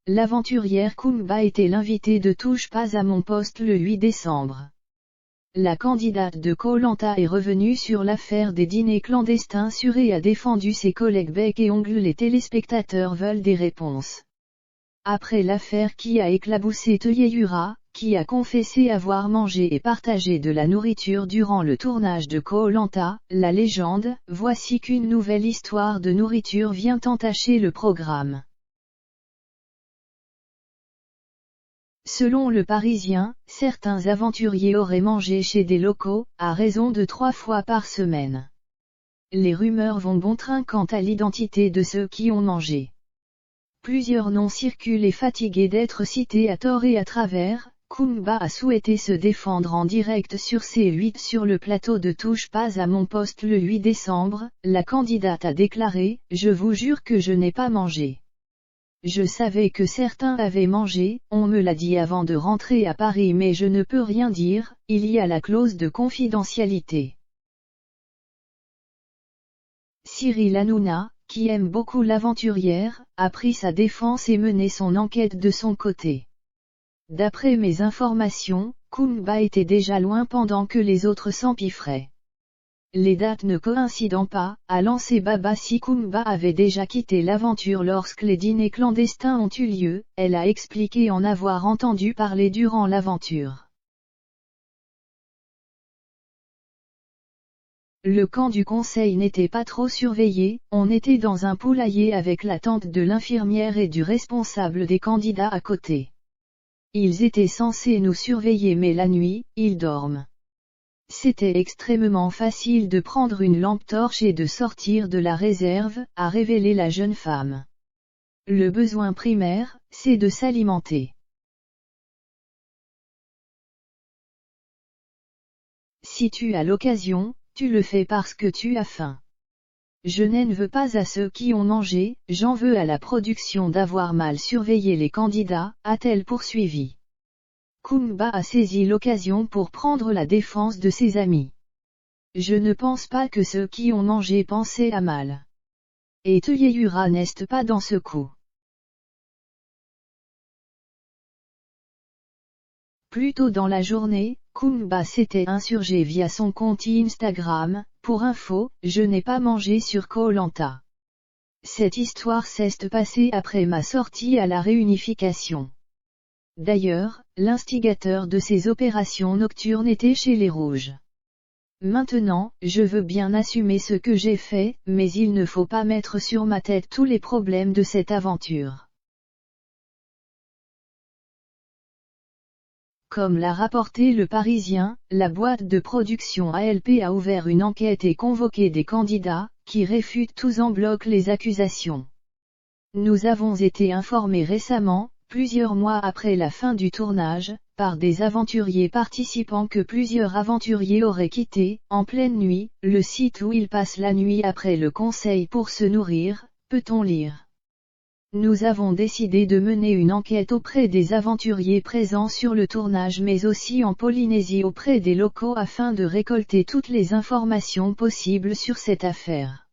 l'aventurière Kumba était l'invitée de Touche pas à mon poste le 8 décembre. La candidate de Koh Lanta est revenue sur l'affaire des dîners clandestins et a défendu ses collègues bec et ongles. Les téléspectateurs veulent des réponses. Après l'affaire qui a éclaboussé Teyeyura, qui a confessé avoir mangé et partagé de la nourriture durant le tournage de Koh Lanta, la légende, voici qu'une nouvelle histoire de nourriture vient entacher le programme. Selon Le Parisien, certains aventuriers auraient mangé chez des locaux, à raison de 3 fois par semaine. Les rumeurs vont bon train quant à l'identité de ceux qui ont mangé. Plusieurs noms circulent et fatigués d'être cités à tort et à travers, Kumba a souhaité se défendre en direct sur C8 sur le plateau de Touche pas à mon poste le 8 décembre, la candidate a déclaré « Je vous jure que je n'ai pas mangé. Je savais que certains avaient mangé, on me l'a dit avant de rentrer à Paris mais je ne peux rien dire, il y a la clause de confidentialité. » Cyril Hanouna, qui aime beaucoup l'aventurière, a pris sa défense et mené son enquête de son côté. D'après mes informations, Kumba était déjà loin pendant que les autres s'empiffraient. Les dates ne coïncidant pas, a lancé Baba si Kumba avait déjà quitté l'aventure lorsque les dîners clandestins ont eu lieu, elle a expliqué en avoir entendu parler durant l'aventure. Le camp du conseil n'était pas trop surveillé, on était dans un poulailler avec la tante de l'infirmière et du responsable des candidats à côté. Ils étaient censés nous surveiller mais la nuit, ils dorment. C'était extrêmement facile de prendre une lampe torche et de sortir de la réserve, a révélé la jeune femme. Le besoin primaire, c'est de s'alimenter. Si tu as l'occasion, tu le fais parce que tu as faim. Je n'en veux pas à ceux qui ont mangé, j'en veux à la production d'avoir mal surveillé les candidats, a-t-elle poursuivi. Kumba a saisi l'occasion pour prendre la défense de ses amis. Je ne pense pas que ceux qui ont mangé pensaient à mal. Et Teyeyura n'est pas dans ce coup. Plus tôt dans la journée, Kumba s'était insurgé via son compte Instagram, pour info, je n'ai pas mangé sur Koh Lanta. Cette histoire s'est passée après ma sortie à la réunification. D'ailleurs, l'instigateur de ces opérations nocturnes était chez les Rouges. Maintenant, je veux bien assumer ce que j'ai fait, mais il ne faut pas mettre sur ma tête tous les problèmes de cette aventure. Comme l'a rapporté Le Parisien, la boîte de production ALP a ouvert une enquête et convoqué des candidats, qui réfutent tous en bloc les accusations. Nous avons été informés récemment, plusieurs mois après la fin du tournage, par des aventuriers participants que plusieurs aventuriers auraient quitté, en pleine nuit, le site où ils passent la nuit après le conseil pour se nourrir, peut-on lire. Nous avons décidé de mener une enquête auprès des aventuriers présents sur le tournage mais aussi en Polynésie auprès des locaux afin de récolter toutes les informations possibles sur cette affaire.